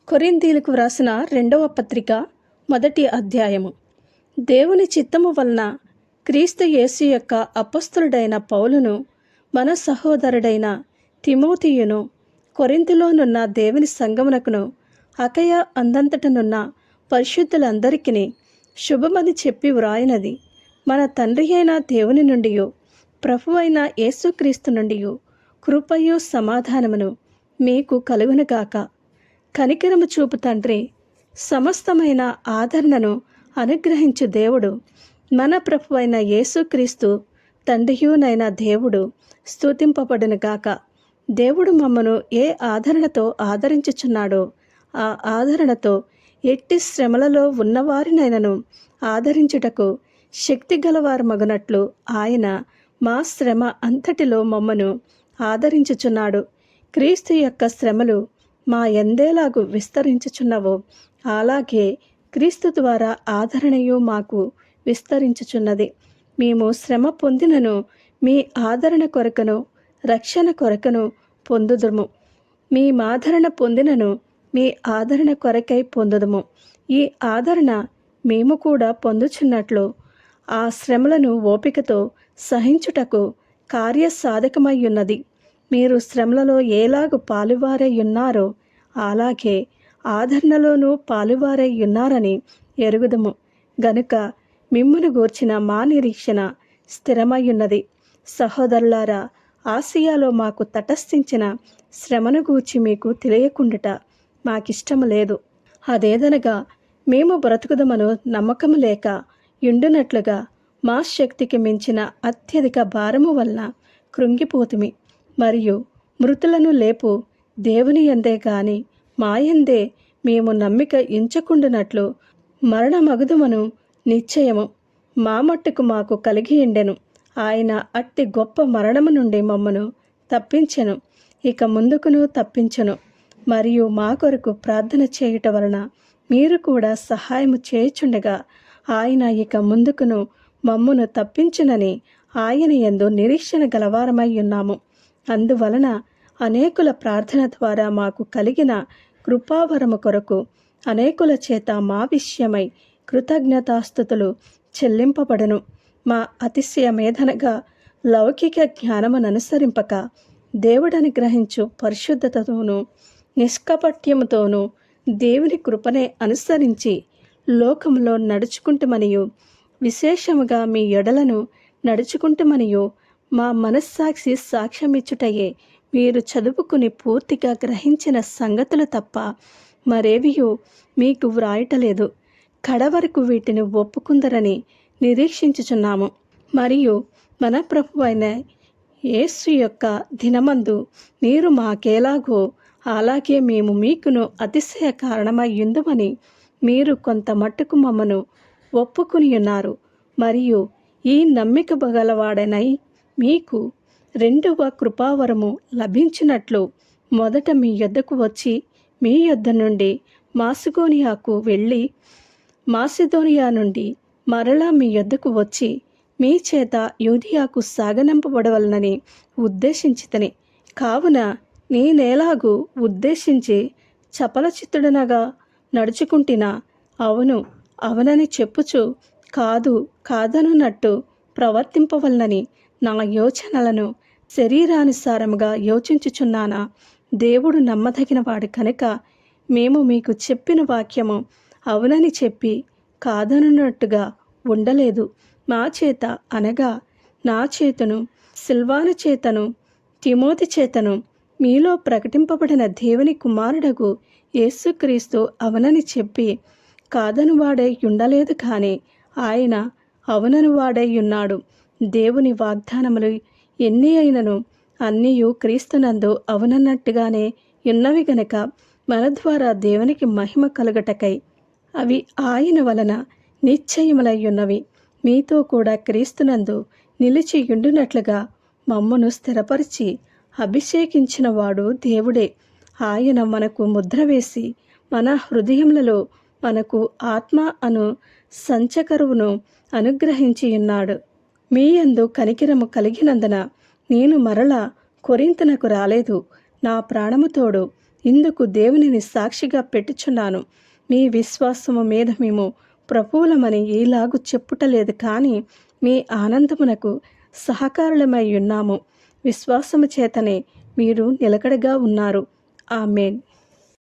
కొరింథీయులకు వ్రాసిన 2వ పత్రిక 1వ అధ్యాయము. దేవుని చిత్తము వలన క్రీస్తు యేసు యొక్క అపొస్తలుడైన పౌలును, మన సహోదరుడైన తిమోతియును, కొరింథులోనున్న దేవుని సంఘమునకును, అకయ అందంతటనున్న పరిశుద్ధులందరికీ శుభమని చెప్పి వ్రాయినది మన తండ్రి అయిన దేవుని నుండియు ప్రభువైన యేసుక్రీస్తు నుండియు కృపయు సమాధానమును మీకు కలుగునుగాక. కనికరము చూపు తండ్రి, సమస్తమైన ఆదరణను అనుగ్రహించు దేవుడు, మన ప్రభువైన యేసుక్రీస్తు తండ్రియునైన దేవుడు స్తుతింపబడునుగాక. దేవుడు మమ్మను ఏ ఆదరణతో ఆదరించుచున్నాడో ఆ ఆదరణతో ఎట్టి శ్రమలలో ఉన్నవారినైనను ఆదరించుటకు శక్తి గలవారమగునట్లు ఆయన మా శ్రమ అంతటిలో మమ్మను ఆదరించుచున్నాడు. క్రీస్తు యొక్క శ్రమలు మా ఎందేలాగు విస్తరించుచున్నవో అలాగే క్రీస్తు ద్వారా ఆదరణయు మాకు విస్తరించుచున్నది. మేము శ్రమ పొందినను మీ ఆదరణ కొరకను రక్షణ కొరకను పొందుదుము. మీ ఆదరణ పొందినను మీ ఆదరణ కొరకై పొందుదుము. ఈ ఆదరణ మేము కూడా పొందుచున్నట్లు ఆ శ్రమలను ఓపికతో సహించుటకు కార్యసాధకమై ఉన్నది. మీరు శ్రమలలో ఎలాగు పాలువారై ఉన్నారో అలాగే ఆదరణలోనూ పాలువారై ఉన్నారని ఎరుగుదము గనుక మిమ్మును గూర్చిన మా నిరీక్షణ స్థిరమై ఉన్నది. సహోదరులారా, ఆసియాలో మాకు తటస్థించిన శ్రమను గూర్చి మీకు తెలియకుండుట మాకిష్టము లేదు. అదేదనగా మేము బ్రతుకుదమను నమ్మకము లేక యుండునట్లుగా మా శక్తికి మించిన అత్యధిక భారము వలన కృంగిపోతుమి. మరియు మృతులను లేపు దేవుని యందే గాని మాయందే మేము నమ్మిక ఎంచకుండునట్లు మరణమగుదుమను నిశ్చయము మా మట్టుకు మాకు కలిగి ఉండెను. ఆయన అట్టి గొప్ప మరణము నుండి మమ్మను తప్పించెను, ఇక ముందుకును తప్పించెను. మరియు మా కొరకు ప్రార్థన చేయుట వలన మీరు కూడా సహాయము చేయుచుండగా ఆయన ఇక ముందుకును మమ్మును తప్పించునని ఆయన యందు నిరీక్షణ గలవారమై ఉన్నాము. అందువలన అనేకుల ప్రార్థన ద్వారా మాకు కలిగిన కృపావరము కొరకు అనేకుల చేత మా విషయమై కృతజ్ఞతాస్తుతులు చెల్లింపబడును. మా అతిశయమేదనగా లౌకిక జ్ఞానముననుసరింపక దేవుడనుగ్రహించు పరిశుద్ధతతోనూ నిష్కపట్యముతోనూ దేవుని కృపనే అనుసరించి లోకములో నడుచుకుంటుమనియు విశేషముగా మీ ఎడలను నడుచుకుంటుమనియు మా మనస్సాక్షి సాక్ష్యమిచ్చుటయే మీరు చదువుకుని పూర్తిగా గ్రహించిన సంగతులు తప్ప మరేవియూ మీకు వ్రాయటలేదు. కడవరకు వీటిని ఒప్పుకుందరని నిరీక్షించుచున్నాము. మరియు మన ప్రభువైన యేసు యొక్క దినమందు మీరు మాకేలాగో అలాగే మేము మీకును అతిశయ కారణమై యుందుమని మీరు కొంత మట్టుకు మమ్మను ఒప్పుకుని ఉన్నారు. మరియు ఈ నమ్మిక గలవాడనై మీకు రెండవ కృపావరము లభించినట్లు మొదట మీ యొద్దకు వచ్చి మీ యొద్ద నుండి మాసిదోనియాకు వెళ్ళి మాసిదోనియా నుండి మరలా మీ యొద్దకు వచ్చి మీ చేత యూదియాకు సాగనంపబడవలనని ఉద్దేశించితిని. కావున నేనేలాగూ ఉద్దేశించి చపలచిత్తుడనగా నడుచుకుంటున్నా అవును అవునని చెప్పుచు కాదు కాదనున్నట్టు ప్రవర్తింపవలనని నా యోచనలను శరీరానుసారముగా యోచించుచున్నానా? దేవుడు నమ్మదగిన వాడు కనుక మేము మీకు చెప్పిన వాక్యము అవునని చెప్పి కాదనున్నట్టుగా ఉండలేదు. మా చేత అనగా నా చేతను సిల్వాను చేతను తిమోతి చేతను మీలో ప్రకటింపబడిన దేవుని కుమారుడగు యేసుక్రీస్తు అవునని చెప్పి కాదను వాడై ఉండలేదు, కానీ ఆయన అవునను వాడై ఉన్నాడు. దేవుని వాగ్దానములు ఎన్ని అయినను అన్నీయు క్రీస్తునందు అవునన్నట్టుగానే ఉన్నవి గనక మన ద్వారా దేవునికి మహిమ కలుగటకై అవి ఆయన వలన నిశ్చయములై ఉన్నవి. మీతో కూడా క్రీస్తునందు నిలిచి యుండునట్లుగా మమ్మను స్థిరపరిచి అభిషేకించిన వాడు దేవుడే. ఆయన మనకు ముద్ర వేసి మన హృదయములలో మనకు ఆత్మ అను సంచకరువును అనుగ్రహించి ఉన్నాడు. మీ యందు కనికరము కలిగినందున నేను మరలా కొరింథునకు రాలేదు. నా ప్రాణము తోడు ఇందుకు దేవునిని సాక్షిగా పెట్టుచున్నాను. మీ విశ్వాసము మీద మేము ప్రభువులమని ఈలాగు చెప్పుటలేదు, కానీ మీ ఆనందమునకు సహకారులమై ఉన్నాము. విశ్వాసము చేతనే మీరు నిలకడగా ఉన్నారు. ఆమేన్.